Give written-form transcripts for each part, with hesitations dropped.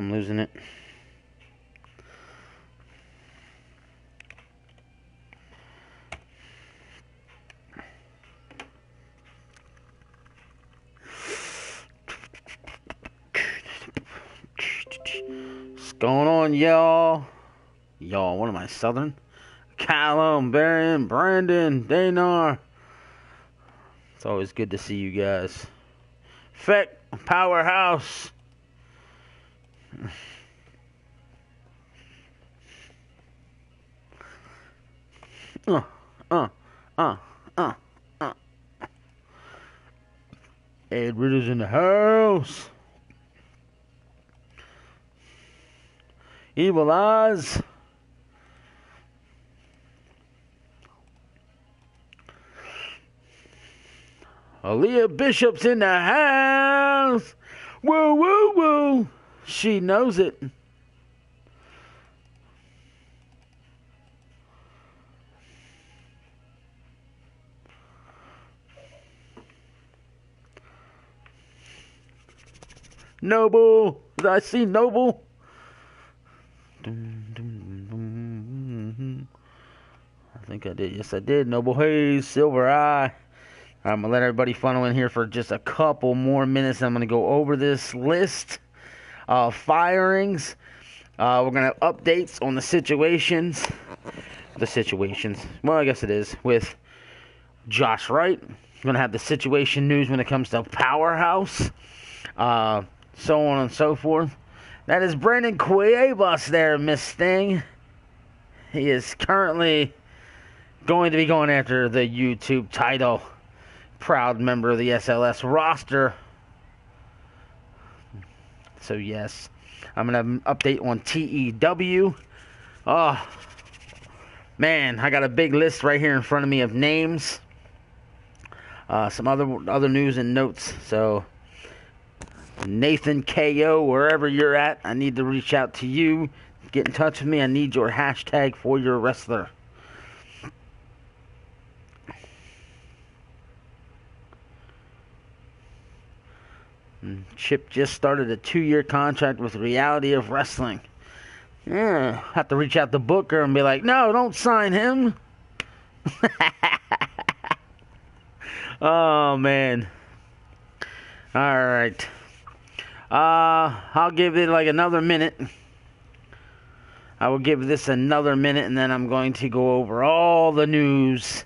I'm losing it. What's going on, y'all? Y'all, what am I, Southern? Callum, Barron, Brandon, Danar. It's always good to see you guys. Feck, Powerhouse. Ed Ritter's in the house. Evil Eyes. Aaliyah Bishop's in the house. Woo, woo, woo. She knows it. Noble. Did I see Noble? I think I did. Yes, I did. Noble Hayes, Silver Eye. I'm going to let everybody funnel in here for just a couple more minutes. I'm going to go over this list of firings. We're going to have updates on the situations. Well, I guess it is. With Josh Wright. We're going to have the situation news when it comes to Powerhouse. So on and so forth. That is Brandon Cuevas there, Miss Sting. He is currently going to be going after the YouTube title. Proud member of the SLS roster. So yes, I'm going to have an update on TEW. Oh, man, I got a big list right here in front of me of names. Some other news and notes. So Nathan KO, wherever you're at, I need to reach out to you. Get in touch with me. I need your hashtag for your wrestler. Chip just started a 2-year contract with Reality of Wrestling. Yeah, have to reach out to Booker and be like, no, don't sign him. Oh, man. All right. I'll give it like another minute. I will give this another minute, and then I'm going to go over all the news.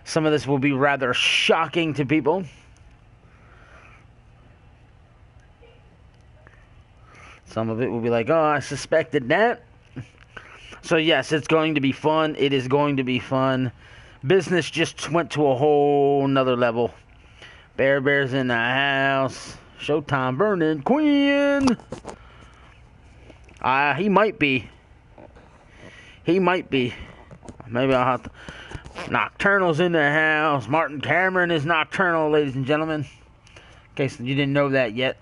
Some of this will be rather shocking to people. Some of it will be like, oh, I suspected that. So, yes, it's going to be fun. It is going to be fun. Business just went to a whole nother level. Bear's in the house. Showtime Vernon Quinn. He might be. He might be. Maybe I'll have to. Nocturnal's in the house. Martin Cameron is Nocturnal, ladies and gentlemen. In case you didn't know that yet.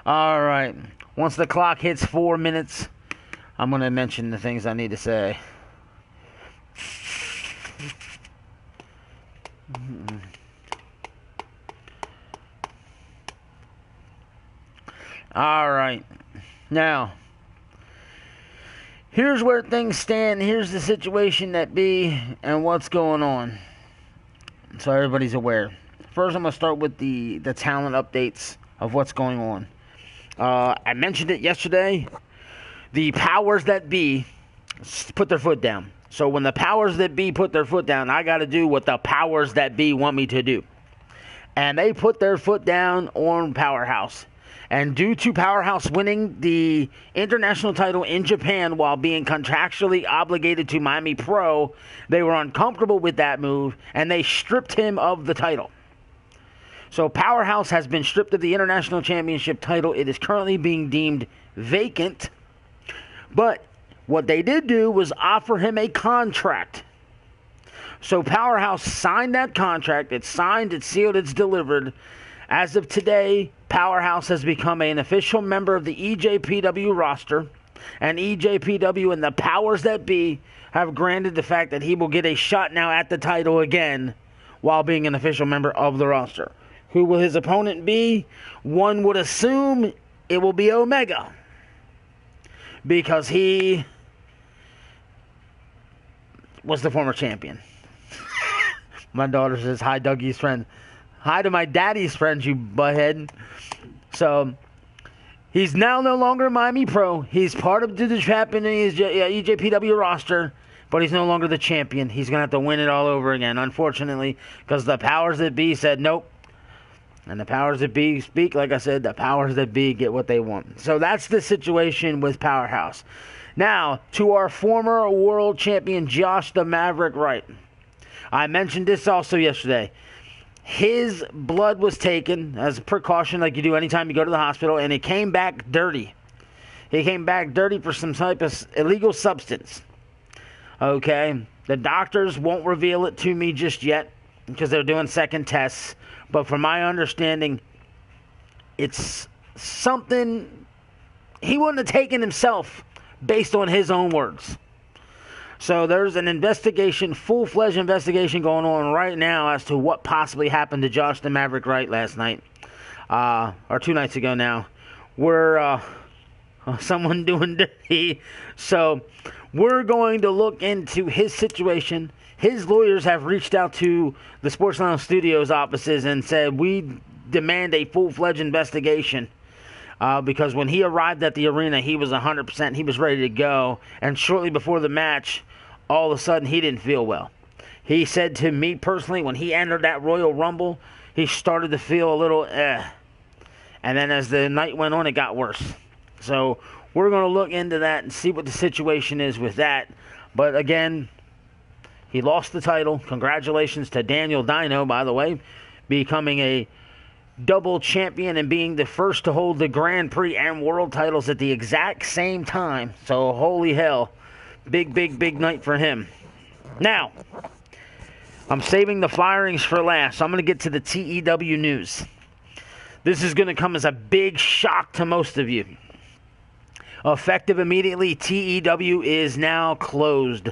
Alright. Once the clock hits 4 minutes, I'm going to mention the things I need to say. Alright. Now, here's where things stand. Here's the situation that be and what's going on. So everybody's aware. First, I'm going to start with the talent updates of what's going on. I mentioned it yesterday. The powers that be put their foot down. So when the powers that be put their foot down, I got to do what the powers that be want me to do. And they put their foot down on Powerhouse. And due to Powerhouse winning the international title in Japan while being contractually obligated to Miami Pro, they were uncomfortable with that move, and they stripped him of the title. So Powerhouse has been stripped of the International Championship title. It is currently being deemed vacant. But what they did do was offer him a contract. So Powerhouse signed that contract. It's signed, it's sealed, it's delivered. As of today, Powerhouse has become an official member of the EJPW roster. And EJPW and the powers that be have granted the fact that he will get a shot now at the title again while being an official member of the roster. Who will his opponent be? One would assume it will be Omega. Because he was the former champion. My daughter says, hi, Dougie's friend. Hi to my daddy's friends, you butthead. So, he's now no longer a Miami Pro. He's part of the Japanese EJPW roster, but he's no longer the champion. He's going to have to win it all over again, unfortunately, because the powers that be said nope. And the powers that be speak, like I said, the powers that be get what they want. So that's the situation with Powerhouse. Now, to our former world champion, Josh the Maverick Wright. I mentioned this also yesterday. His blood was taken as a precaution like you do anytime you go to the hospital, and it came back dirty. He came back dirty for some type of illegal substance. Okay? The doctors won't reveal it to me just yet because they're doing second tests. But from my understanding, it's something he wouldn't have taken himself based on his own words. So there's an investigation, full-fledged investigation going on right now as to what possibly happened to Josh the Maverick Wright last night, or 2 nights ago now, where someone doing dirty. So we're going to look into his situation. His lawyers have reached out to the Sports Lounge Studios offices and said, we demand a full-fledged investigation. Because when he arrived at the arena, he was 100%. He was ready to go. And shortly before the match, all of a sudden, he didn't feel well. He said to me personally, when he entered that Royal Rumble, he started to feel a little And then as the night went on, it got worse. So we're going to look into that and see what the situation is with that. But again, he lost the title. Congratulations to Daniel Dino, by the way, becoming a double champion and being the first to hold the Grand Prix and world titles at the exact same time. So, holy hell. Big, big, big night for him. Now, I'm saving the firings for last. So I'm going to get to the TEW news. This is going to come as a big shock to most of you. Effective immediately, TEW is now closed.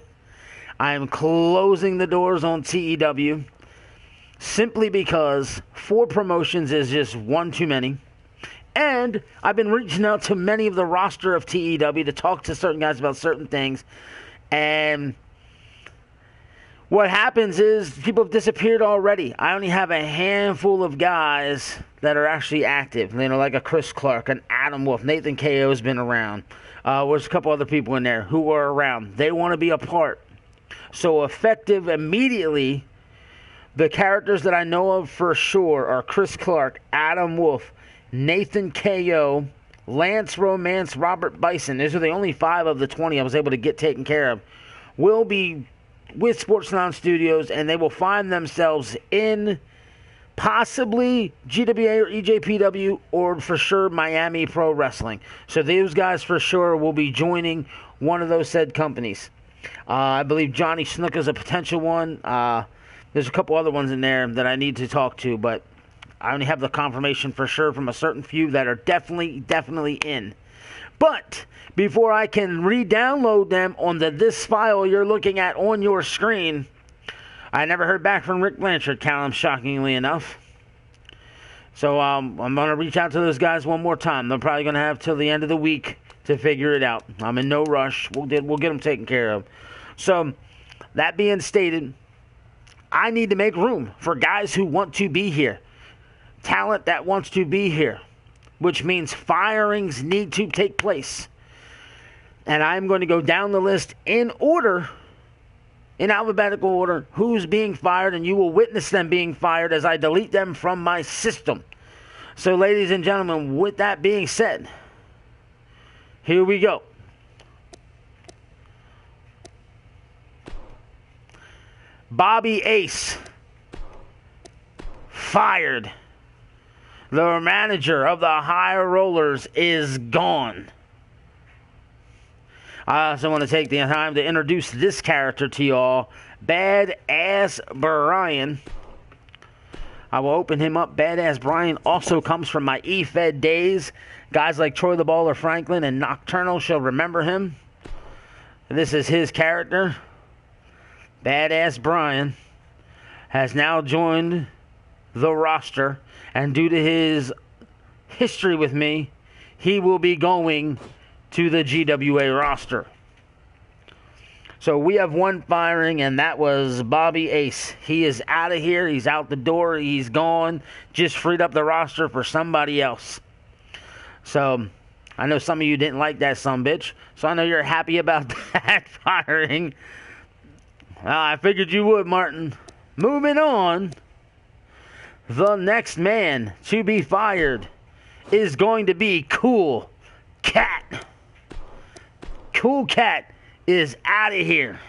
I am closing the doors on TEW simply because 4 promotions is just one too many. And I've been reaching out to many of the roster of TEW to talk to certain guys about certain things. And what happens is people have disappeared already. I only have a handful of guys that are actually active. You know, like a Chris Clark, an Adam Wolf, Nathan KO has been around. There's a couple other people in there who are around. They want to be a part. So effective immediately, the characters that I know of for sure are Chris Clark, Adam Wolf, Nathan KO, Lance Romance, Robert Bison. These are the only 5 of the 20 I was able to get taken care of. Will be with Sports Lounge Studios, and they will find themselves in possibly GWA or EJPW, or for sure Miami Pro Wrestling. So those guys for sure will be joining one of those said companies. I believe Johnny Snook is a potential one. There's a couple other ones in there that I need to talk to, but I only have the confirmation for sure from a certain few that are definitely in. But before I can re-download them on this file you're looking at on your screen, I never heard back from Rick Blanchard, Callum, shockingly enough. So I'm going to reach out to those guys one more time. They're probably going to have till the end of the week to figure it out. I'm in no rush. We'll get them taken care of. So that being stated, I need to make room for guys who want to be here. Talent that wants to be here. Which means firings need to take place. And I'm going to go down the list in order, in alphabetical order, who's being fired, and you will witness them being fired as I delete them from my system. So, ladies and gentlemen, with that being said, here we go. Bobby Ace, fired. The manager of the High Rollers is gone. I also want to take the time to introduce this character to y'all. Badass Brian. I will open him up. Badass Brian also comes from my E-Fed days. Guys like Troy the Baller Franklin and Nocturnal shall remember him. This is his character. Badass Brian has now joined the roster. And due to his history with me, he will be going to the GWA roster. So we have one firing, and that was Bobby Ace. He is out of here. He's out the door. He's gone. Just freed up the roster for somebody else. So I know some of you didn't like that sumbitch. So I know you're happy about that firing. I figured you would, Martin. Moving on. The next man to be fired is going to be Cool Cat. Cool Cat is out of here.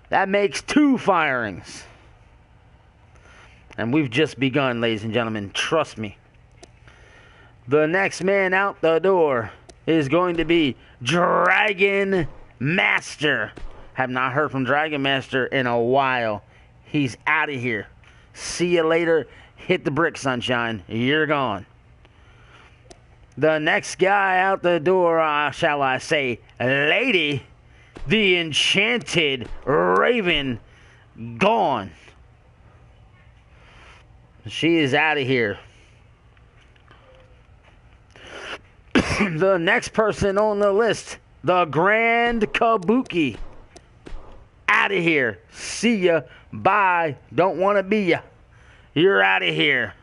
That makes 2 firings. And we've just begun, ladies and gentlemen. Trust me. The next man out the door is going to be Dragon Master. Have not heard from Dragon Master in a while. He's out of here. See you later. Hit the brick, sunshine. You're gone. The next guy out the door, shall I say, lady, the Enchanted Raven, gone. She is out of here. The next person on the list, the Grand Kabuki, out of here. See ya. Bye. Don't want to be ya. You're out of here.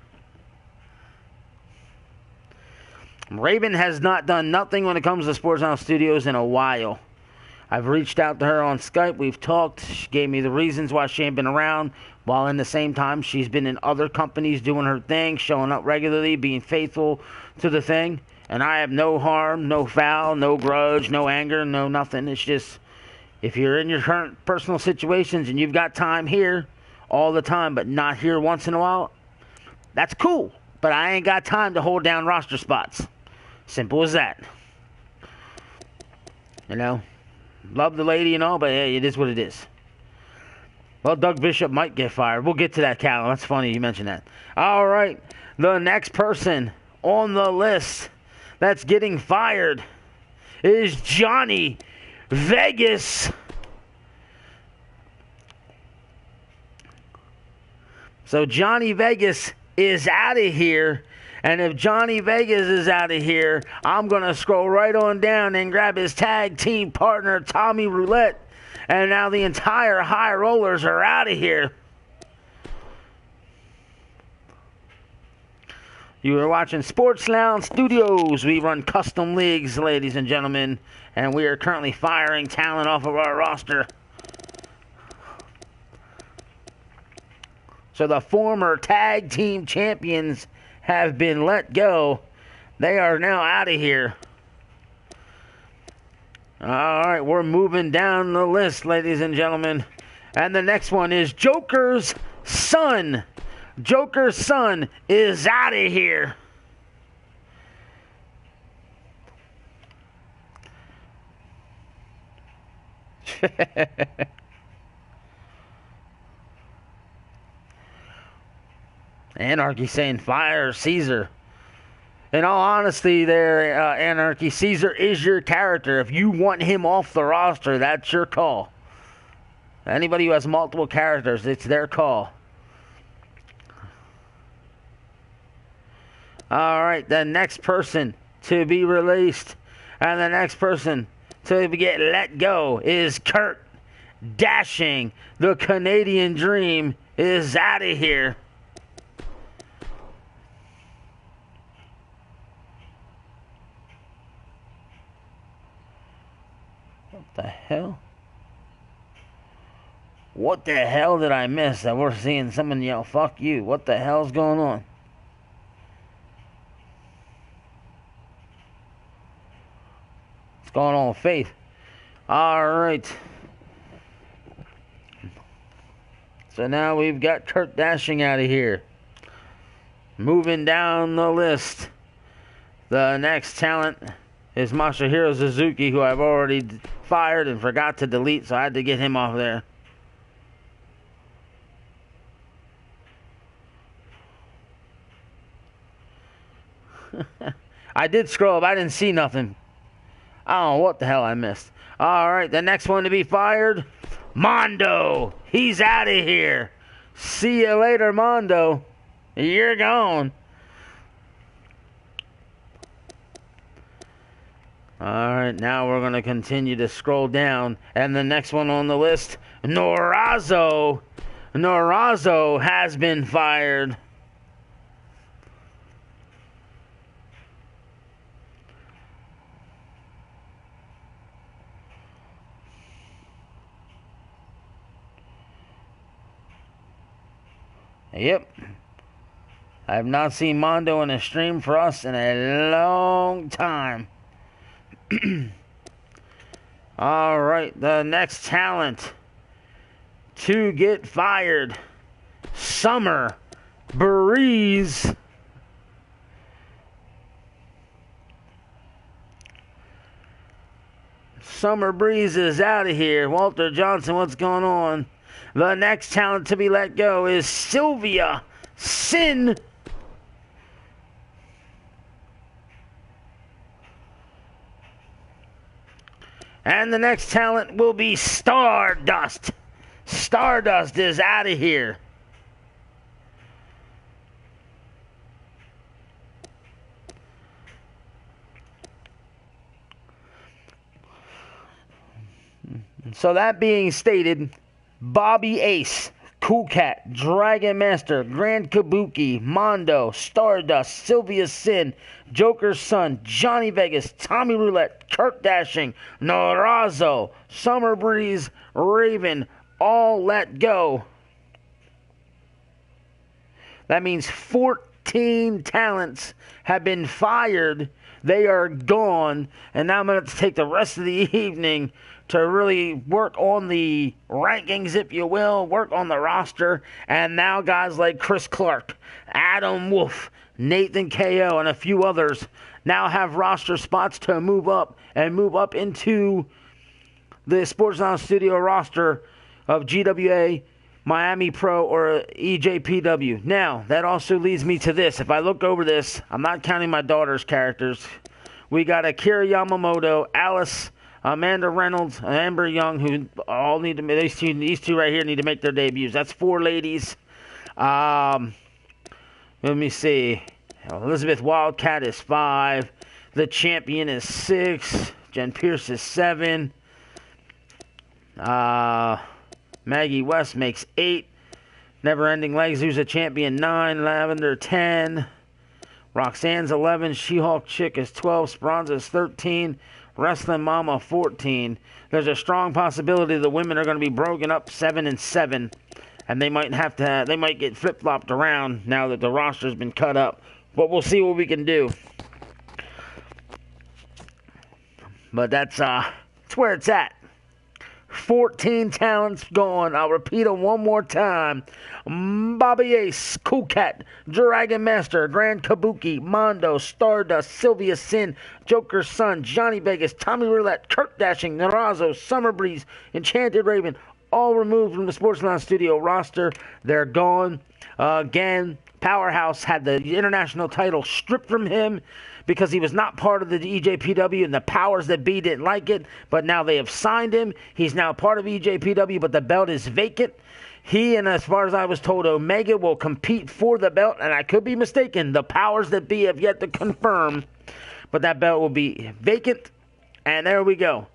Raven has not done nothing when it comes to Sports Now Studios in a while. I've reached out to her on Skype. We've talked. She gave me the reasons why she ain't been around. While in the same time, she's been in other companies doing her thing, showing up regularly, being faithful to the thing. And I have no harm, no foul, no grudge, no anger, no nothing. It's just, if you're in your current personal situations and you've got time here all the time, but not here once in a while, that's cool. But I ain't got time to hold down roster spots. Simple as that. You know, love the lady and all, but hey, it is what it is. Well, Doug Bishop might get fired. We'll get to that, Cal. That's funny you mentioned that. All right, the next person on the list that's getting fired is Johnny Vegas. So Johnny Vegas is out of here. And if Johnny Vegas is out of here, I'm going to scroll right on down and grab his tag team partner, Tommy Roulette. And now the entire High Rollers are out of here. You are watching Sports Lounge Studios. We run custom leagues, ladies and gentlemen. And we are currently firing talent off of our roster. So the former tag team champions have been let go. They are now out of here. All right, we're moving down the list, ladies and gentlemen. And the next one is Joker's son. Joker's son is out of here. Anarchy saying fire Caesar. In all honesty there, Anarchy, Caesar is your character. If you want him off the roster, that's your call. Anybody who has multiple characters, it's their call. All right, the next person to be released and the next person to get let go is Kurt Dashing. The Canadian Dream is out of here. The hell? What the hell did I miss that we're seeing someone yell, fuck you? What the hell's going on? What's going on with Faith? Alright. So now we've got Kurt Dashing out of here. Moving down the list. The next talent is Masahiro Suzuki, who I've already fired and forgot to delete, so I had to get him off there. I did scroll up. I didn't see nothing. I don't know what the hell I missed. Alright, the next one to be fired, Mondo. He's out of here. See you later, Mondo. You're gone. Alright, now we're going to continue to scroll down. And the next one on the list, Norazo. Norazo has been fired. Yep. I have not seen Mondo in a stream for us in a long time. Alright, the next talent to get fired. Summer Breeze. Summer Breeze is out of here. Walter Johnson, what's going on? The next talent to be let go is Sylvia Sin. And the next talent will be Stardust. Stardust is out of here. So that being stated, Bobby Ace, Cool Cat, Dragon Master, Grand Kabuki, Mondo, Stardust, Sylvia Sin, Joker's Son, Johnny Vegas, Tommy Roulette, Kirk Dashing, Norazo, Summer Breeze, Raven, all let go. That means 14 talents have been fired. They are gone. And now I'm going to have to take the rest of the evening to really work on the rankings, if you will, work on the roster. And now guys like Chris Clark, Adam Wolf, Nathan KO, and a few others now have roster spots to move up and move up into the Sports Lounge Studio roster of GWA, Miami Pro, or EJPW. Now, that also leads me to this. If I look over this, I'm not counting my daughter's characters. We got Akira Yamamoto, Alice, Amanda Reynolds, and Amber Young, who all need to, these two right here need to make their debuts. That's 4 ladies. Let me see. Elizabeth Wildcat is 5. The Champion is 6. Jen Pierce is 7. Maggie West makes 8. Never Ending Legs, who's a champion, 9. Lavender, 10. Roxanne's 11. She-Hulk Chick is 12. Speranza is 13. Wrestling Mama, 14. There's a strong possibility the women are going to be broken up 7 and 7. And they might get flip-flopped around now that the roster's been cut up. But we'll see what we can do. But that's where it's at. 14 talents gone. I'll repeat them one more time. Bobby Ace, Cool Cat, Dragon Master, Grand Kabuki, Mondo, Stardust, Sylvia Sin, Joker's Son, Johnny Vegas, Tommy Roulette, Kirk Dashing, Narazo, Summer Breeze, Enchanted Raven, all removed from the Sports Lounge Studio roster. They're gone. Again, Powerhouse had the international title stripped from him because he was not part of the EJPW, and the powers that be didn't like it. But now they have signed him. He's now part of EJPW, but the belt is vacant. He, and as far as I was told, Omega will compete for the belt, and I could be mistaken. The powers that be have yet to confirm, but that belt will be vacant, and there we go.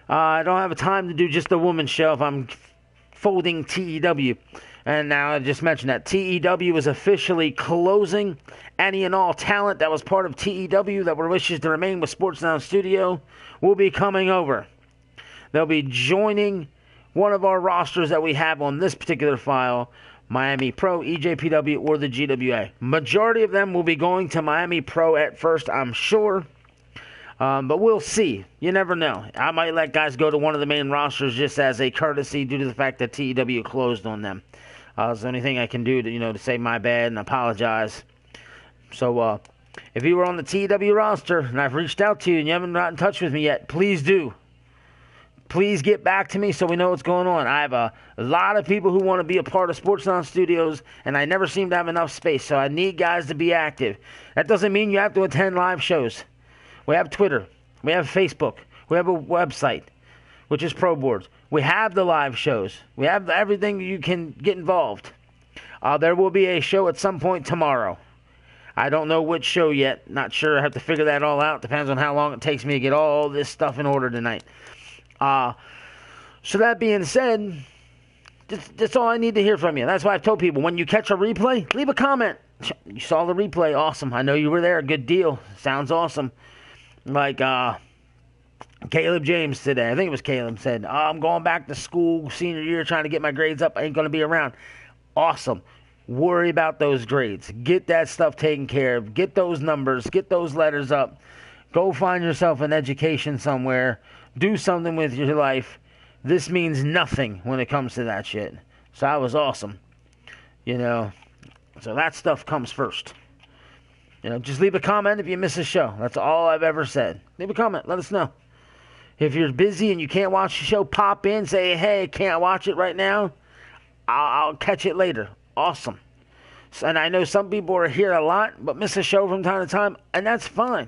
I don't have time to do just the women's show if I'm folding TEW. And now I just mentioned that TEW is officially closing. Any and all talent that was part of TEW that wishes to remain with Sports Lounge Studio will be coming over. They'll be joining one of our rosters that we have on this particular file, Miami Pro, EJPW, or the GWA. Majority of them will be going to Miami Pro at first, I'm sure. But we'll see. You never know. I might let guys go to one of the main rosters just as a courtesy due to the fact that TEW closed on them. It's the only thing I can do to say my bad and apologize. So, if you were on the TEW roster and I've reached out to you and you haven't gotten in touch with me yet, please do. Please get back to me so we know what's going on. I have a lot of people who want to be a part of Sports Lounge Studios, and I never seem to have enough space, so I need guys to be active. That doesn't mean you have to attend live shows. We have Twitter. We have Facebook. We have a website, which is Pro Boards. We have the live shows. We have everything you can get involved. There will be a show at some point tomorrow. I don't know which show yet. Not sure. I have to figure that all out. Depends on how long it takes me to get all this stuff in order tonight. So that being said, that's all I need to hear from you. That's why I've told people, when you catch a replay, leave a comment. You saw the replay. Awesome. I know you were there. Good deal. Sounds awesome. Like Caleb James today. I think it was Caleb said, I'm going back to school senior year trying to get my grades up. I ain't going to be around. Awesome. Worry about those grades. Get that stuff taken care of. Get those numbers. Get those letters up. Go find yourself an education somewhere. Do something with your life. This means nothing when it comes to that shit. So that was awesome. You know, so that stuff comes first. You know, just leave a comment if you miss a show. That's all I've ever said. Leave a comment. Let us know. If you're busy and you can't watch the show, pop in. Say, hey, can't watch it right now. I'll catch it later. Awesome. And I know some people are here a lot, but miss a show from time to time, and that's fine.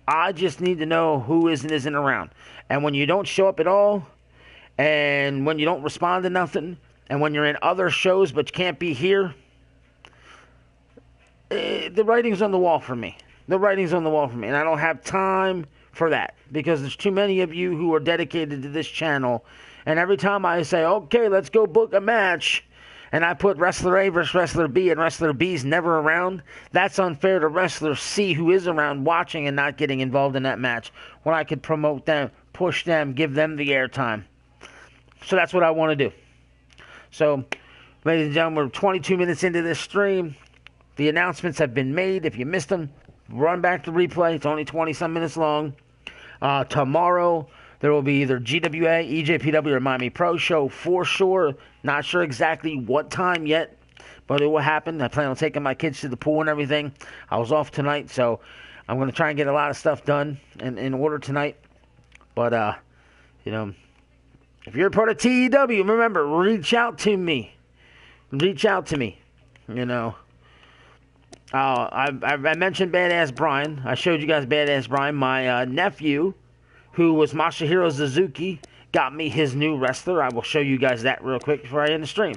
I just need to know who is and isn't around. And when you don't show up at all, and when you don't respond to nothing, and when you're in other shows but you can't be here, the writing's on the wall for me. The writing's on the wall for me, and I don't have time for that because there's too many of you who are dedicated to this channel. And every time I say, okay, let's go book a match, and I put Wrestler A versus Wrestler B, and Wrestler B's never around, that's unfair to Wrestler C, who is around watching and not getting involved in that match, when I could promote them, push them, give them the airtime. So that's what I want to do. So, ladies and gentlemen, we're 22 minutes into this stream. The announcements have been made. If you missed them, run back to replay. It's only 20-some minutes long. Tomorrow, there will be either GWA, EJPW, or Miami Pro show for sure. Not sure exactly what time yet, but it will happen. I plan on taking my kids to the pool and everything. I was off tonight, so I'm going to try and get a lot of stuff done in order tonight. But, you know, if you're a part of TEW, remember, reach out to me. Reach out to me, you know. I mentioned Badass Brian. I showed you guys Badass Brian. My nephew, who was Masahiro Suzuki, got me his new wrestler. I will show you guys that real quick before I end the stream.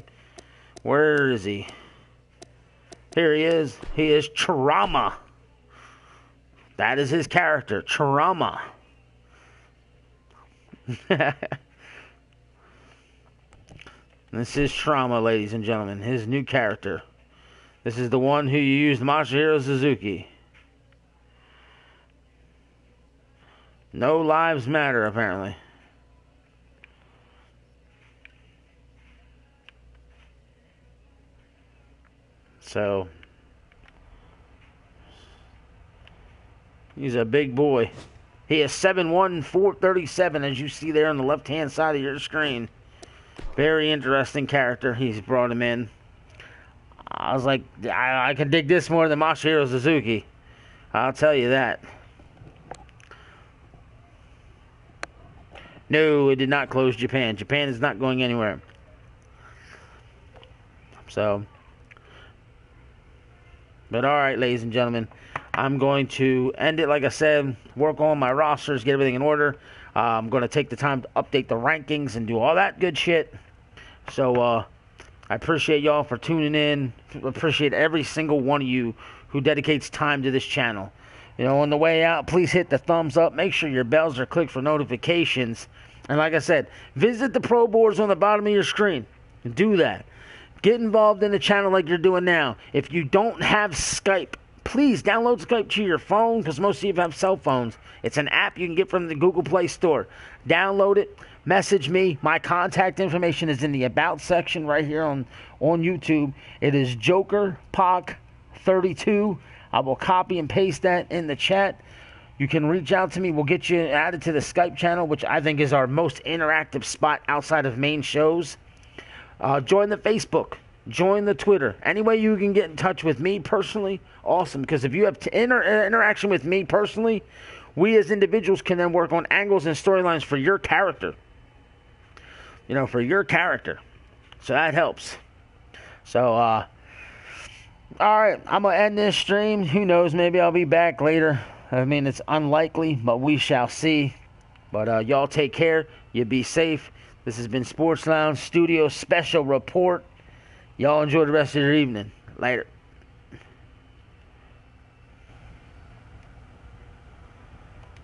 Where is he? Here he is. He is Trauma. That is his character, Trauma. This is Trauma, ladies and gentlemen. His new character. This is the one who used Masahiro Suzuki. No lives matter, apparently. So, he's a big boy. He is 7'1", 437, as you see there on the left-hand side of your screen. Very interesting character. He's brought him in. I was like, I can dig this more than Masahiro Suzuki. I'll tell you that. No, it did not close Japan. Japan is not going anywhere. So, but alright, ladies and gentlemen. I'm going to end it, like I said, work on my rosters, get everything in order. I'm going to take the time to update the rankings and do all that good shit. So, I appreciate y'all for tuning in. Appreciate every single one of you who dedicates time to this channel. You know, on the way out, please hit the thumbs up. Make sure your bells are clicked for notifications. And like I said, visit the pro boards on the bottom of your screen. Do that. Get involved in the channel like you're doing now. If you don't have Skype, please download Skype to your phone, because most of you have cell phones. It's an app you can get from the Google Play Store. Download it. Message me. My contact information is in the About section right here on YouTube. It is JokerPoc32. I will copy and paste that in the chat. You can reach out to me. We'll get you added to the Skype channel, which I think is our most interactive spot outside of main shows. Join the Facebook. Join the Twitter. Any way you can get in touch with me personally, awesome. Because if you have interaction with me personally, we as individuals can then work on angles and storylines for your character. You know, for your character. So that helps. So, alright, I'm going to end this stream. Who knows, maybe I'll be back later. I mean, it's unlikely, but we shall see. But y'all take care. You be safe. This has been Sports Lounge Studio Special Report. Y'all enjoy the rest of your evening. Later.